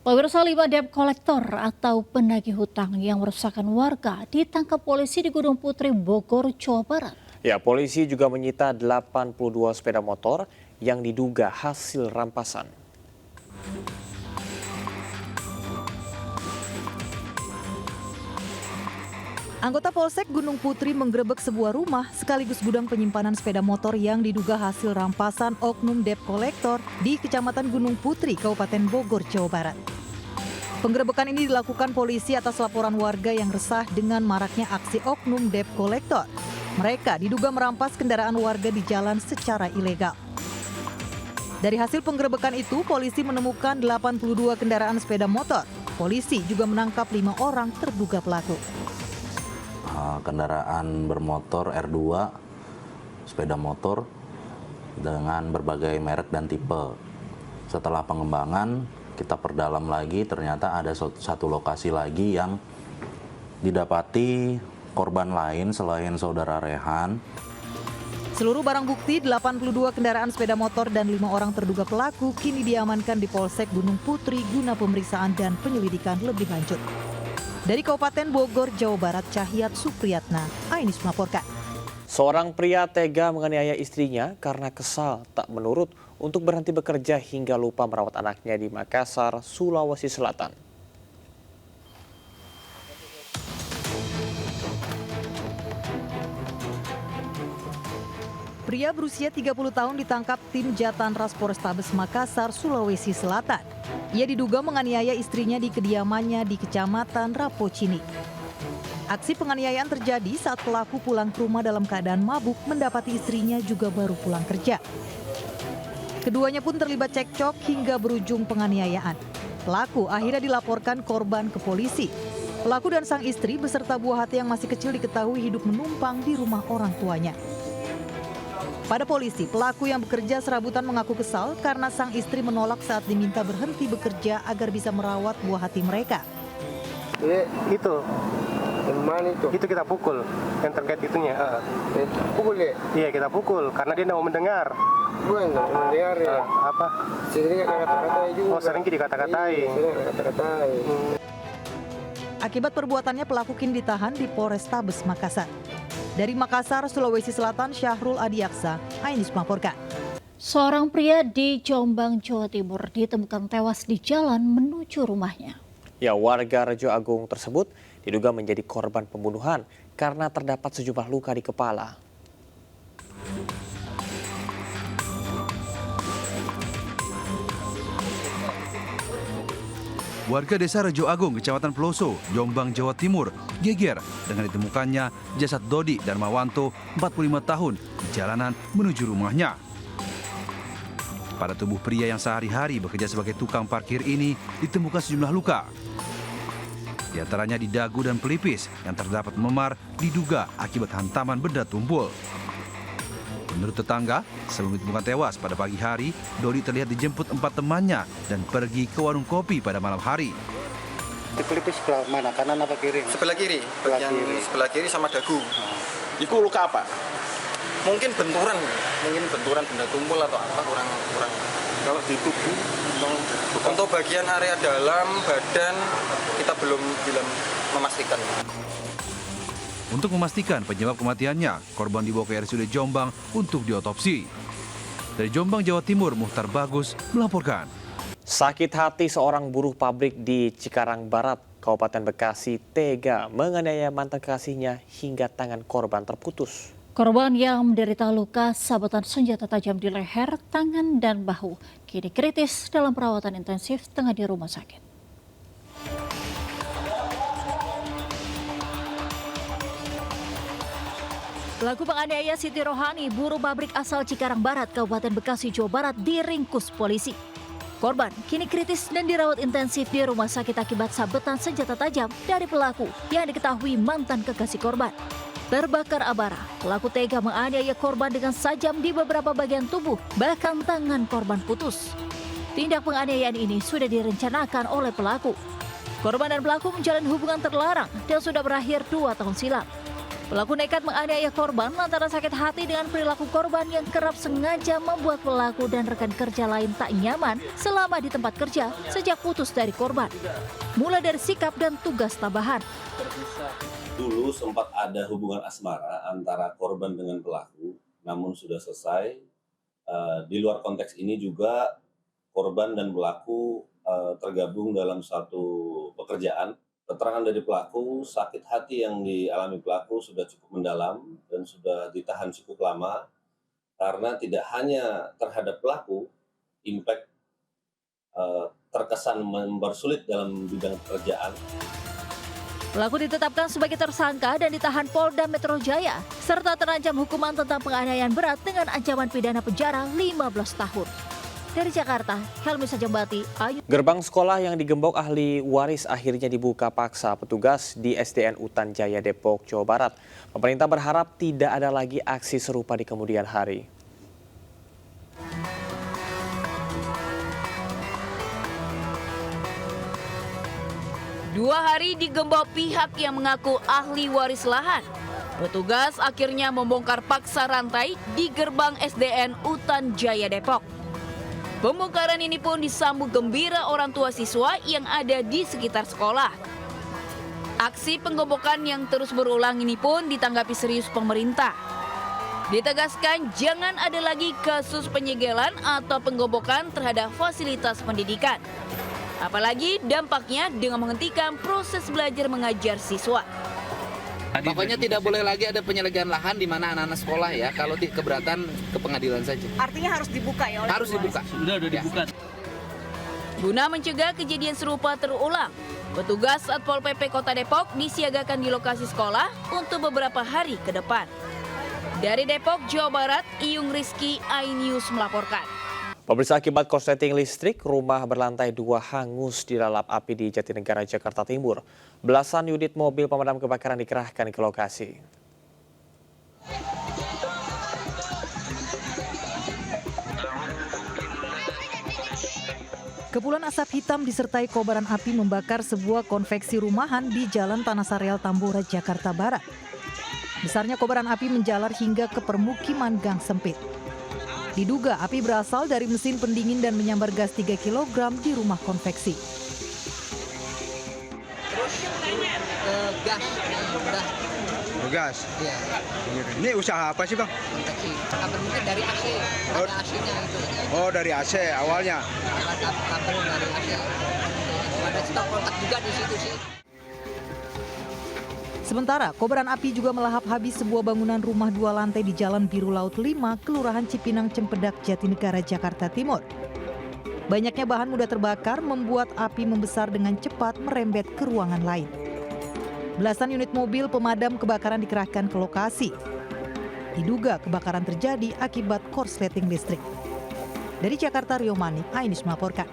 Pemirsa, 5 debt collector atau penagih hutang yang merusakkan warga ditangkap polisi di Gunung Putri, Bogor, Jawa Barat. Ya, polisi juga menyita 82 sepeda motor yang diduga hasil rampasan. Anggota Polsek Gunung Putri menggerebek sebuah rumah sekaligus gudang penyimpanan sepeda motor yang diduga hasil rampasan oknum debt collector di Kecamatan Gunung Putri, Kabupaten Bogor, Jawa Barat. Penggerebekan ini dilakukan polisi atas laporan warga yang resah dengan maraknya aksi oknum debt collector. Mereka diduga merampas kendaraan warga di jalan secara ilegal. Dari hasil penggerebekan itu, polisi menemukan 82 kendaraan sepeda motor. Polisi juga menangkap 5 orang terduga pelaku. Kendaraan bermotor R2, sepeda motor dengan berbagai merek dan tipe. Setelah pengembangan, kita perdalam lagi, ternyata ada satu lokasi lagi yang didapati korban lain selain saudara Rehan. Seluruh barang bukti 82 kendaraan sepeda motor dan 5 orang terduga pelaku kini diamankan di Polsek Gunung Putri guna pemeriksaan dan penyelidikan lebih lanjut. Dari Kabupaten Bogor, Jawa Barat, Cahyat Supriyatna, Ainis melaporkan. Seorang pria tega menganiaya istrinya karena kesal tak menurut untuk berhenti bekerja hingga lupa merawat anaknya di Makassar, Sulawesi Selatan. Pria berusia 30 tahun ditangkap tim Jatanras Polrestabes Makassar, Sulawesi Selatan. Ia diduga menganiaya istrinya di kediamannya di Kecamatan Rapocini. Aksi penganiayaan terjadi saat pelaku pulang ke rumah dalam keadaan mabuk mendapati istrinya juga baru pulang kerja. Keduanya pun terlibat cekcok hingga berujung penganiayaan. Pelaku akhirnya dilaporkan korban ke polisi. Pelaku dan sang istri beserta buah hati yang masih kecil diketahui hidup menumpang di rumah orang tuanya. Pada polisi, pelaku yang bekerja serabutan mengaku kesal karena sang istri menolak saat diminta berhenti bekerja agar bisa merawat buah hati mereka. Itu kita pukul yang terkait itunya. Pukul ya? Iya, kita pukul karena dia tidak mau mendengar. Bukan nggak mau mendengar ya? Apa? Sering kata-katai juga. Oh, sering dikata-katai. Akibat perbuatannya, pelaku kini ditahan di Polrestabes Makassar. Dari Makassar, Sulawesi Selatan, Syahrul Adiaksa, Ainis melaporkan. Seorang pria di Jombang, Jawa Timur ditemukan tewas di jalan menuju rumahnya. Ya, warga Rejo Agung tersebut diduga menjadi korban pembunuhan karena terdapat sejumlah luka di kepala. Warga desa Rejo Agung, Kecamatan Peloso, Jombang, Jawa Timur, geger dengan ditemukannya jasad Dodi Darmawanto, 45 tahun, di jalanan menuju rumahnya. Pada tubuh pria yang sehari-hari bekerja sebagai tukang parkir ini ditemukan sejumlah luka. Di antaranya di dagu dan pelipis yang terdapat memar diduga akibat hantaman benda tumpul. Menurut tetangga, sebelum ditemukan tewas pada pagi hari, Dodi terlihat dijemput 4 temannya dan pergi ke warung kopi pada malam hari. Di pelipis sebelah mana? Kanan apa kiri? Sebelah kiri, sebelah kiri sama dagu. Itu luka apa? Mungkin benturan benda tumpul atau apa kurang. Kalau di tubuh, Untuk bagian area dalam badan kita belum memastikan. Untuk memastikan penyebab kematiannya, korban dibawa ke RSUD Jombang untuk diotopsi. Dari Jombang, Jawa Timur, Muhtar Bagus melaporkan. Sakit hati seorang buruh pabrik di Cikarang Barat, Kabupaten Bekasi, tega menganiaya mantan kekasihnya hingga tangan korban terputus. Korban yang menderita luka sabetan senjata tajam di leher, tangan, dan bahu kini kritis dalam perawatan intensif tengah di rumah sakit. Pelaku penganiaya Siti Rohani, buruh pabrik asal Cikarang Barat, Kabupaten Bekasi, Jawa Barat, diringkus polisi. Korban kini kritis dan dirawat intensif di rumah sakit akibat sabetan senjata tajam dari pelaku yang diketahui mantan kekasih korban. Terbakar abara, pelaku tega menganiaya korban dengan sajam di beberapa bagian tubuh, bahkan tangan korban putus. Tindak penganiayaan ini sudah direncanakan oleh pelaku. Korban dan pelaku menjalin hubungan terlarang dan sudah berakhir 2 tahun silam. Pelaku nekat menganiaya korban lantaran sakit hati dengan perilaku korban yang kerap sengaja membuat pelaku dan rekan kerja lain tak nyaman selama di tempat kerja sejak putus dari korban. Mulai dari sikap dan tugas tambahan. Dulu sempat ada hubungan asmara antara korban dengan pelaku, namun sudah selesai. Di luar konteks ini juga korban dan pelaku tergabung dalam satu pekerjaan. Keterangan dari pelaku, sakit hati yang dialami pelaku sudah cukup mendalam dan sudah ditahan cukup lama karena tidak hanya terhadap pelaku, impact terkesan mempersulit dalam bidang pekerjaan. Pelaku ditetapkan sebagai tersangka dan ditahan Polda Metro Jaya serta terancam hukuman tentang penganiayaan berat dengan ancaman pidana penjara 15 tahun. Dari Jakarta, Helmi Sajambati, Ayu. Gerbang sekolah yang digembok ahli waris akhirnya dibuka paksa petugas di SDN Utan Jaya Depok, Jawa Barat. Pemerintah berharap tidak ada lagi aksi serupa di kemudian hari. Dua hari digembok pihak yang mengaku ahli waris lahan. Petugas akhirnya membongkar paksa rantai di gerbang SDN Utan Jaya Depok. Pembongkaran ini pun disambut gembira orang tua siswa yang ada di sekitar sekolah. Aksi penggembokan yang terus berulang ini pun ditanggapi serius pemerintah. Ditegaskan jangan ada lagi kasus penyegelan atau penggembokan terhadap fasilitas pendidikan. Apalagi dampaknya dengan menghentikan proses belajar mengajar siswa. Pokoknya tidak boleh lagi ada penyelegaan lahan di mana anak-anak sekolah ya, kalau keberatan ke pengadilan saja. Artinya harus dibuka ya oleh Harus dibuka. Sudah dibuka. Guna mencegah kejadian serupa terulang, petugas Satpol PP Kota Depok disiagakan di lokasi sekolah untuk beberapa hari ke depan. Dari Depok, Jawa Barat, Iyung Rizky, iNews melaporkan. Pemirsa, akibat korsleting listrik, rumah berlantai 2 hangus dilalap api di Jatinegara, Jakarta Timur. Belasan unit mobil pemadam kebakaran dikerahkan ke lokasi. Kepulan asap hitam disertai kobaran api membakar sebuah konveksi rumahan di Jalan Tanah Sareal Tambora, Jakarta Barat. Besarnya kobaran api menjalar hingga ke permukiman gang sempit. Diduga api berasal dari mesin pendingin dan menyambar gas 3 kg di rumah konveksi. Terus gas udah. Gas? Iya. Ini usaha apa sih Bang? Konveksi. Kabel mungkin dari AC. Ada AC-nya itu. Oh dari AC awalnya? Kabel dari AC. Ada stok kontak juga di situ sih. Sementara, kobaran api juga melahap habis sebuah bangunan rumah 2 lantai di Jalan Biru Laut 5, Kelurahan Cipinang, Cempedak, Jatinegara, Jakarta Timur. Banyaknya bahan mudah terbakar membuat api membesar dengan cepat merembet ke ruangan lain. Belasan unit mobil pemadam kebakaran dikerahkan ke lokasi. Diduga kebakaran terjadi akibat korsleting listrik. Dari Jakarta, Rio Mani, iNews melaporkan.